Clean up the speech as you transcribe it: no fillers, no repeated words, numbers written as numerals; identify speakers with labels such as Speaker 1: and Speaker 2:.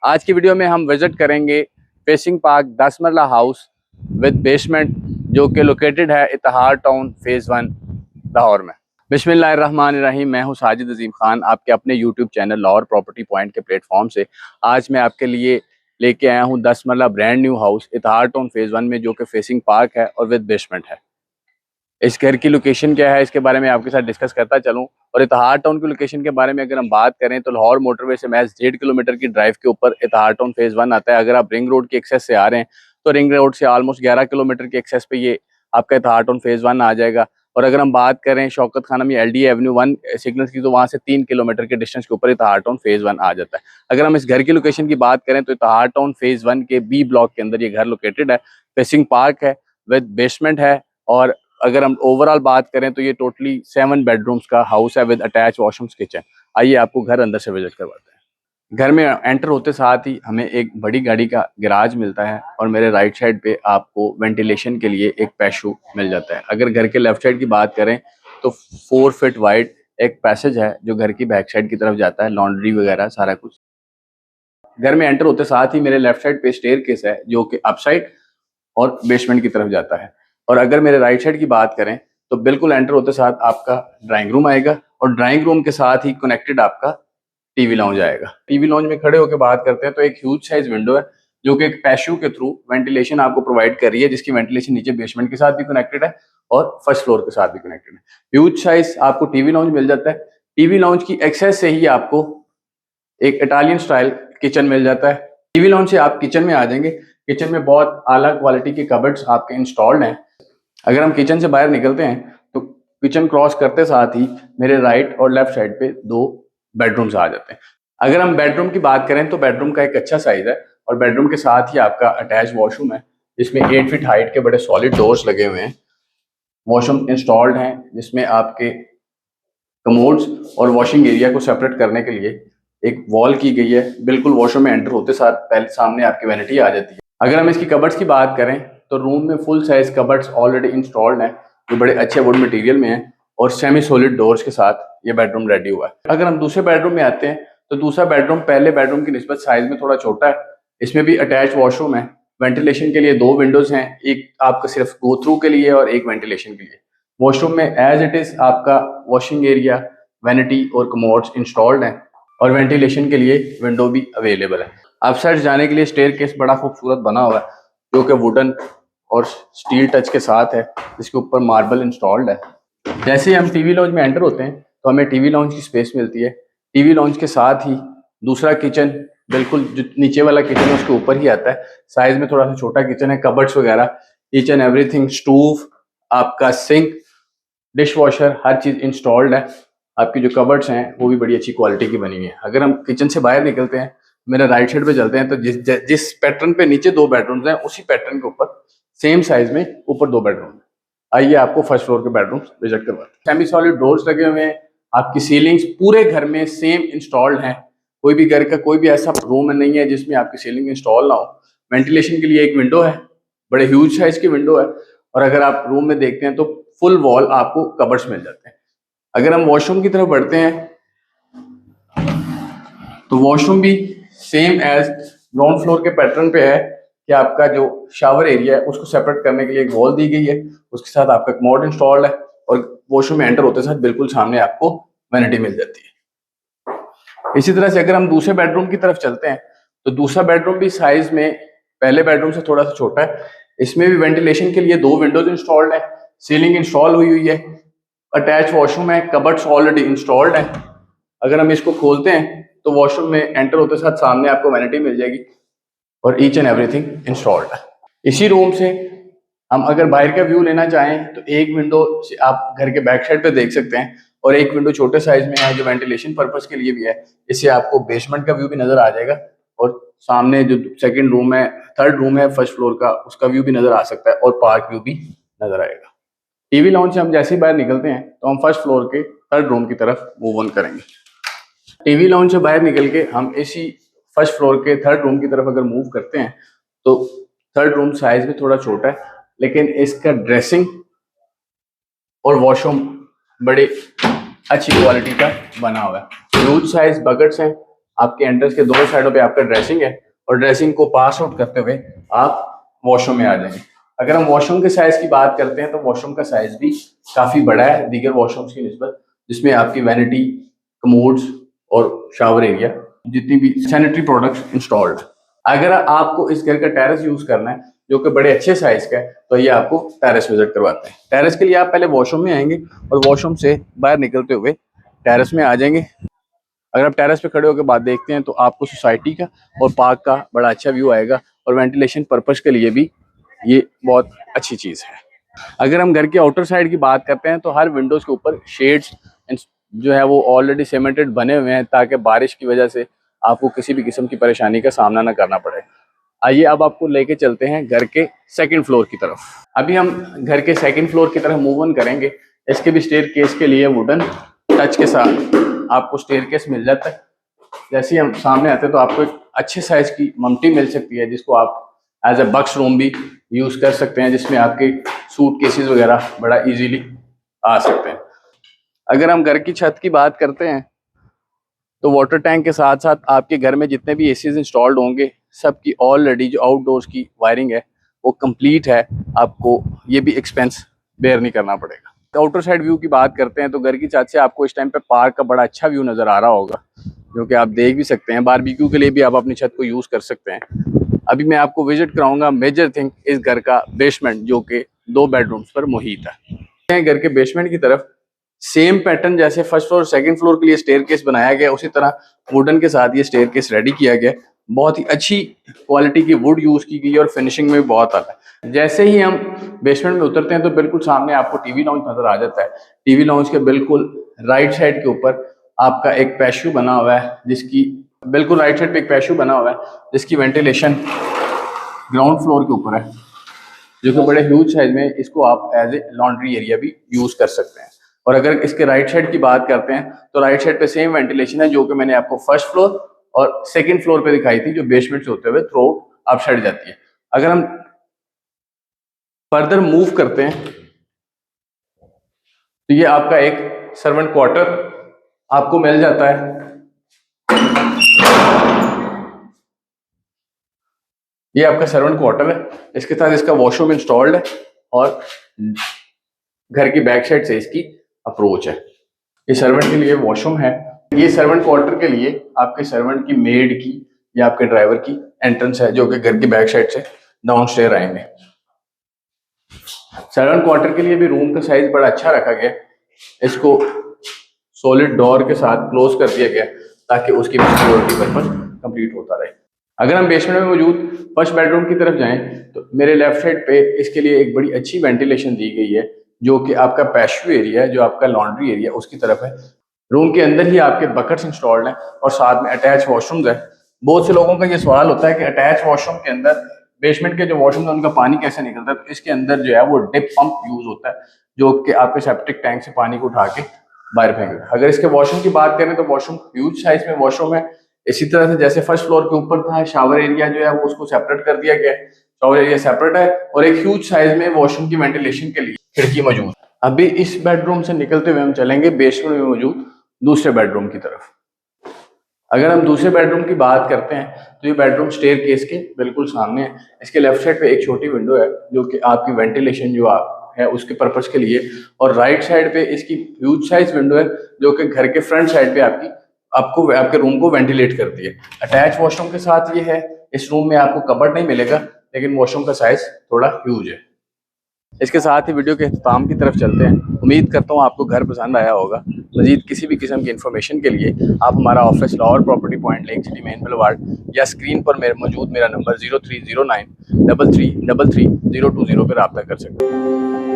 Speaker 1: आज की वीडियो में हम विजिट करेंगे फेसिंग पार्क 10 मरला हाउस विद बेसमेंट जो कि लोकेटेड है इतिहाद टाउन फेज़ 1 लाहौर में। बिस्मिल्लाहिर्रहमानिर्रहीम। मैं हूं साजिद अजीम खान, आपके अपने YouTube channel Lahore property point के प्लेटफॉर्म से। आज मैं आपके लिए लेके आया हूं 10 मरला ब्रांड न्यू हाउस इतिहाद टाउन फेज़ 1 में, जो कि फेसिंग पार्क है और विद बेसमेंट है। इस घर की लोकेशन क्या है, इसके बारे में आपके साथ डिस्कस करता चलूं। और इतिहाद टाउन की लोकेशन के बारे में अगर हम बात करें तो लाहौर मोटरवे से महज 1.5 किलोमीटर की ड्राइव के ऊपर इतिहाद टाउन फेज़ 1 आता है। अगर आप रिंग रोड के एक्सेस से आ रहे हैं तो रिंग रोड से ऑलमोस्ट 11 किलोमीटर के एक्सेस पे ये आपका इतिहाद टाउन फेज़ 1 आ जाएगा। और अगर हम बात करें शौकत खाना में LD एवेन्यू 1 सिग्नल्स की, तो वहाँ से 3 किलोमीटर के डिस्टेंस के ऊपर इतिहाद टाउन फेज़ 1 आ जाता है। अगर हम इस घर की लोकेशन की बात करें तो इतिहाद टाउन फेज़ 1 के B ब्लॉक के अंदर ये घर लोकेटेड है। फेसिंग पार्क है, विद बेसमेंट है। और अगर हम ओवरऑल बात करें तो ये टोटली 7 बेडरूम्स का हाउस है विद अटैच वॉशरूम्स किचन। आइए आपको घर अंदर से विजिट करवाते हैं। घर में एंटर होते साथ ही हमें एक बड़ी गाड़ी का गैराज मिलता है और मेरे राइट साइड पे आपको वेंटिलेशन के लिए एक पैशू मिल जाता है। अगर घर के लेफ्ट साइड की बात करें तो 4 फीट वाइड एक पैसेज है जो घर की बैक साइड की तरफ जाता है, लॉन्ड्री वगैरह सारा कुछ। घर में एंटर होते साथ ही मेरे लेफ्ट साइड पे स्टेयरकेस है जो कि अप साइड और बेसमेंट की तरफ जाता है। और अगर मेरे राइट साइड की बात करें तो बिल्कुल एंटर होते साथ आपका ड्राइंग रूम आएगा और ड्राइंग रूम के साथ ही कनेक्टेड आपका टीवी लॉन्ज आएगा। टीवी लॉन्ज में खड़े होकर बात करते हैं तो एक ह्यूज साइज विंडो है जो कि एक पैशू के थ्रू वेंटिलेशन आपको प्रोवाइड कर रही है, जिसकी वेंटिलेशन नीचे बेसमेंट के साथ भी कनेक्टेड है और फर्स्ट फ्लोर के साथ भी कनेक्टेड है। ह्यूज साइज आपको टीवी लॉन्ज मिल जाता है। टीवी लॉन्ज की एक्सेस से ही आपको एक इटालियन स्टाइल किचन मिल जाता है। टीवी लॉन्च से आप किचन में आ जाएंगे। किचन में बहुत आला क्वालिटी के कबर्ड्स आपके इंस्टॉल्ड हैं। अगर हम किचन से बाहर निकलते हैं तो किचन क्रॉस करते साथ ही मेरे राइट और लेफ्ट साइड पे 2 बेडरूम्स आ जाते हैं। अगर हम बेडरूम की बात करें तो बेडरूम का एक अच्छा साइज है और बेडरूम के साथ ही आपका अटैच वॉशरूम है जिसमें 8 फीट हाइट के बड़े सॉलिड डोर्स लगे हुए हैं। वॉशरूम इंस्टॉल्ड हैं जिसमें आपके कमोड्स और वॉशिंग एरिया को सेपरेट करने के लिए एक वॉल की गई है। बिल्कुल वॉशरूम में एंटर होते साथ पहले सामने आपकी वैनिटी आ जाती है। अगर हम इसकी कबर्ड्स की बात करें तो रूम में full size cupboards already installed हैं जो बड़े अच्छे वुड मटेरियल में हैं और सेमी सॉलिड डोर्स के साथ ये बेडरूम रेडी हुआ है। अगर हम दूसरे बेडरूम में आते हैं तो दूसरा बेडरूम पहले बेडरूम की निस्बत साइज में थोड़ा छोटा है। इसमें भी अटैच वॉशरूम है। वेंटिलेशन के लिए 2 विंडोज हैं, एक आपका सिर्फ गो थ्रू के लिए और एक वेंटिलेशन के लिए। वॉशरूम में एज इट इज आपका वॉशिंग एरिया, वैनिटी और कमोड्स इंस्टॉल्ड हैं और वेंटिलेशन के लिए विंडो भी अवेलेबल है। अपसाइड जाने के लिए स्टेयरकेस बड़ा खूबसूरत बना हुआ है जो कि वुडन और स्टील टच के साथ है, जिसके ऊपर मार्बल इंस्टॉल्ड है। जैसे ही हम टीवी लॉन्ज में एंटर होते हैं तो हमें टीवी लॉन्ज की स्पेस मिलती है। टीवी लॉन्ज के साथ ही दूसरा किचन, बिल्कुल जो नीचे वाला किचन है उसके ऊपर ही आता है। साइज में थोड़ा सा छोटा किचन है। कबर्ड्स वगैरह ईच एंड एवरीथिंग, स्टोव, आपका सिंक, डिश वॉशर, हर चीज इंस्टॉल्ड है। आपकी जो कबर्ड्स हैं वो भी बड़ी अच्छी क्वालिटी की बनी हुई है। अगर हम किचन से बाहर निकलते हैं, मेरे राइट साइड पे चलते हैं तो जिस पैटर्न पे नीचे 2 बेडरूम्स हैं उसी पैटर्न के ऊपर सेम साइज में ऊपर 2 बेडरूम है। आइए आपको फर्स्ट फ्लोर के बेडरूम विजिट करवाते हैं। सेमी सॉलिड डोर्स लगे हुए हैं। आपकी सीलिंग्स पूरे घर में सेम इंस्टॉल्ड हैं। कोई भी घर का कोई भी ऐसा रूम नहीं है जिसमें आपकी सीलिंग इंस्टॉल ना हो। वेंटिलेशन के लिए एक विंडो है, बड़े ह्यूज साइज की विंडो है। और अगर आप रूम में देखते हैं तो फुल वॉल आपको कबर्ड्स मिल जाते हैं। अगर हम वॉशरूम की तरफ बढ़ते हैं तो वॉशरूम भी सेम एज ग्राउंड फ्लोर के पैटर्न पे है कि आपका जो शावर एरिया है उसको सेपरेट करने के लिए एक वॉल दी गई है। उसके साथ आपका कमोड इंस्टॉल्ड है और वॉशरूम में एंटर होते साथ बिल्कुल सामने आपको वैनिटी मिल जाती है। इसी तरह से अगर हम दूसरे बेडरूम की तरफ चलते हैं तो दूसरा बेडरूम भी साइज में पहले बेडरूम से थोड़ा सा छोटा है। इसमें भी वेंटिलेशन के लिए 2 विंडोज इंस्टॉल्ड है। सीलिंग इंस्टॉल हुई है। अटैच वॉशरूम है। कबर्ड्स ऑलरेडी इंस्टॉल्ड है। अगर हम इसको खोलते हैं तो वॉशरूम में एंटर होते साथ सामने आपको वैनिटी मिल जाएगी और ईच एंड एवरीथिंग इंस्टॉल्ड है। इसी रूम से हम अगर बाहर का व्यू लेना चाहें तो एक विंडो से आप घर के बैक साइड पे देख सकते हैं और एक विंडो छोटे साइज में है जो वेंटिलेशन पर्पस के लिए भी है। इससे आपको बेसमेंट का व्यू भी नजर आ जाएगा और सामने जो सेकंड रूम है, थर्ड रूम है फर्स्ट फ्लोर का, उसका व्यू भी नजर आ सकता है और पार्क व्यू भी नजर आएगा। टीवी लॉन्च से हम जैसे ही बाहर निकलते हैं तो हम फर्स्ट फ्लोर के थर्ड रूम की तरफ मूव ऑन करेंगे। टीवी लॉन्च से बाहर निकल के हम इसी फर्स्ट फ्लोर के थर्ड रूम की तरफ अगर मूव करते हैं तो थर्ड रूम साइज में थोड़ा छोटा है लेकिन इसका ड्रेसिंग और वॉशरूम बड़े अच्छी क्वालिटी का बना हुआ है। ह्यूज साइज बकेट्स हैं। आपके एंट्रेंस के दोनों साइडों पे आपका ड्रेसिंग है और ड्रेसिंग को पास आउट करते हुए आप वॉशरूम में आ जाएंगे। अगर हम वॉशरूम के साइज की बात करते हैं तो वॉशरूम का साइज भी काफी बड़ा है दीगर वॉशरूम्स की निस्बत, जिसमें आपकी वैनिटी, कमोड्स और शावर एरिया, जितनी भी सैनिटरी प्रोडक्ट्स इंस्टॉल्ड। अगर आपको इस घर का टेरेस यूज करना है जो कि बड़े अच्छे साइज का है, तो ये आपको टेरेस विजिट करवाते हैं। टेरेस के लिए आप पहले वॉशरूम में आएंगे और वॉशरूम से बाहर निकलते हुए टेरेस में आ जाएंगे। अगर आप टेरेस पे खड़े होकर बात देखते हैं तो आपको सोसाइटी का और पार्क का बड़ा अच्छा व्यू आएगा और वेंटिलेशन पर्पस के लिए भी ये बहुत अच्छी चीज़ है। अगर हम घर के आउटर साइड की बात करते हैं तो हर विंडोज़ के ऊपर शेड्स जो है वो ऑलरेडी सीमेंटेड बने हुए हैं ताकि बारिश की वजह से आपको किसी भी किस्म की परेशानी का सामना ना करना पड़े। आइए अब आपको लेके चलते हैं घर के सेकंड फ्लोर की तरफ। अभी हम घर के सेकंड फ्लोर की तरफ मूव ऑन करेंगे। इसके भी स्टेयर केस के लिए वुडन टच के साथ आपको स्टेयर केस मिल जाता है। जैसे ही हम सामने आते हैं तो आपको एक अच्छे साइज की ममटी मिल सकती है जिसको आप एज ए बक्स रूम भी यूज कर सकते हैं, जिसमें आपके सूट केसेस वगैरह बड़ा इजीली आ सकते हैं। अगर हम घर की छत की बात करते हैं तो वाटर टैंक के साथ साथ आपके घर में जितने भी एसीज इंस्टॉल्ड होंगे सबकी ऑलरेडी जो आउटडोर्स की वायरिंग है वो कंप्लीट है। आपको ये भी एक्सपेंस बेयर नहीं करना पड़ेगा। आउटर साइड व्यू की बात करते हैं तो घर की छत से आपको इस टाइम पे पार्क का बड़ा अच्छा व्यू नज़र आ रहा होगा, जो कि आप देख भी सकते हैं। बारबेक्यू के लिए भी आप अपनी छत को यूज़ कर सकते हैं। अभी मैं आपको विजिट कराऊंगा मेजर थिंग इस घर का बेसमेंट, जो कि 2 बेडरूम्स पर मुहित है। घर के बेसमेंट की तरफ सेम पैटर्न जैसे फर्स्ट फ्लोर सेकंड फ्लोर के लिए स्टेयर केस बनाया गया, उसी तरह वुडन के साथ ये स्टेयर केस रेडी किया गया। बहुत ही अच्छी क्वालिटी की वुड यूज की गई है और फिनिशिंग में भी बहुत आता है। जैसे ही हम बेसमेंट में उतरते हैं तो बिल्कुल सामने आपको टीवी लाउंज नजर आ जाता है। टीवी लाउंज के बिल्कुल राइट साइड के ऊपर आपका एक पैशू बना हुआ है, जिसकी बिल्कुल राइट साइड पे एक पैशू बना हुआ है जिसकी वेंटिलेशन ग्राउंड फ्लोर के ऊपर है, जो कि बड़े ह्यूज साइज में इसको आप एज ए लॉन्ड्री एरिया भी यूज कर सकते हैं। और अगर इसके राइट साइड की बात करते हैं तो राइट साइड पे सेम वेंटिलेशन है जो कि मैंने आपको फर्स्ट फ्लोर और सेकंड फ्लोर पे दिखाई थी, जो बेसमेंट से होते हुए थ्रू अप साइड जाती है। अगर हम फर्दर मूव करते हैं तो ये आपका एक सर्वेंट क्वार्टर आपको मिल जाता है। ये आपका सर्वेंट क्वार्टर है, इसके साथ इसका वॉशरूम इंस्टॉल्ड है और घर की बैक साइड से इसकी अप्रोच है। ये सर्वेंट के लिए वॉशरूम है। ये सर्वेंट क्वार्टर के लिए आपके सर्वेंट की मेड की या आपके ड्राइवर की एंट्रेंस है, जो कि घर की बैक साइड से डाउन स्टेयर आएंगे। सर्वेंट क्वार्टर के लिए भी रूम का साइज बड़ा अच्छा रखा गया। इसको सॉलिड डोर के साथ क्लोज कर दिया गया ताकि उसकी सिक्योरिटी पर्पस कंप्लीट होता रहे। अगर हम बेसमेंट में मौजूद फर्स्ट बेडरूम की तरफ जाएं तो मेरे लेफ्ट साइड पे इसके लिए एक बड़ी अच्छी वेंटिलेशन दी गई है, जो कि आपका पैशू एरिया है, जो आपका लॉन्ड्री एरिया उसकी तरफ है। रूम के अंदर ही आपके बकेट्स इंस्टॉल्ड हैं और साथ में अटैच वॉशरूम्स है। बहुत से लोगों का ये सवाल होता है कि अटैच वॉशरूम के अंदर बेसमेंट के जो वॉशरूम है उनका पानी कैसे निकलता है। तो इसके अंदर जो है वो डिप पंप यूज होता है, जो कि आपके सेप्टिक टैंक से पानी को उठा के बाहर फेंकेगा। अगर इसके वॉशरूम की बात करें तो वॉशरूम ह्यूज साइज में वॉशरूम है। इसी तरह से जैसे फर्स्ट फ्लोर के ऊपर था, शावर एरिया जो है वो उसको सेपरेट कर दिया गया है। शावर एरिया सेपरेट है और एक ह्यूज साइज में वॉशरूम की वेंटिलेशन के लिए खिड़की मौजूद है। अभी इस बेडरूम से निकलते हुए हम चलेंगे बेसमेंट में मौजूद दूसरे बेडरूम की तरफ। अगर हम दूसरे बेडरूम की बात करते हैं तो ये बेडरूम स्टेयर केस के बिल्कुल सामने है। इसके लेफ्ट साइड पे एक छोटी विंडो है जो कि आपकी वेंटिलेशन जो है उसके पर्पस के लिए, और राइट साइड पे इसकी ह्यूज साइज विंडो है जो कि घर के फ्रंट साइड पे आपको आपके रूम को वेंटिलेट करती है। अटैच वॉशरूम के साथ ये है। इस रूम में आपको कबर्ड नहीं मिलेगा, लेकिन वॉशरूम का साइज थोड़ा ह्यूज है। इसके साथ ही वीडियो के अख्ताम की तरफ चलते हैं। उम्मीद करता हूँ आपको घर पसंद आया होगा। मजीद किसी भी किस्म की इन्फॉर्मेशन के लिए आप हमारा office Lahore property point lake city main boulevard या स्क्रीन पर मौजूद मेरा नंबर 0309 3333 020 पर रब्ता कर सकते हैं।